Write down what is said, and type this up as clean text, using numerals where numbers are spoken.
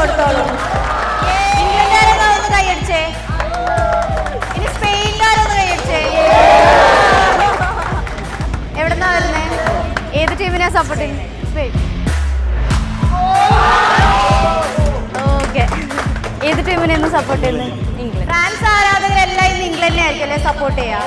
കൊടുത്തോളൂ. ഇംഗ്ലണ്ടുകാരൊക്കെ ഒന്ന് കൈയടിച്ചേ. ഇനി സ്പെയിൻകാരൊന്ന് കൈയടിച്ചേ. എവിടെന്നാ വരുന്നേ? ഏത് ടീമിനാ സപ്പോർട്ട് ചെയ്യുന്നത്? സ്പെയിൻ. ഓക്കെ. ഏത് ടീമിനെയൊന്നും സപ്പോർട്ട് ചെയ്യുന്നത്? ഇംഗ്ലണ്ട്. ഫ്രാൻസ് ആരാധകരെല്ലാം ഇന്ന് ഇംഗ്ലണ്ടിനെ ആയിരിക്കും അല്ലേ സപ്പോർട്ട് ചെയ്യാം?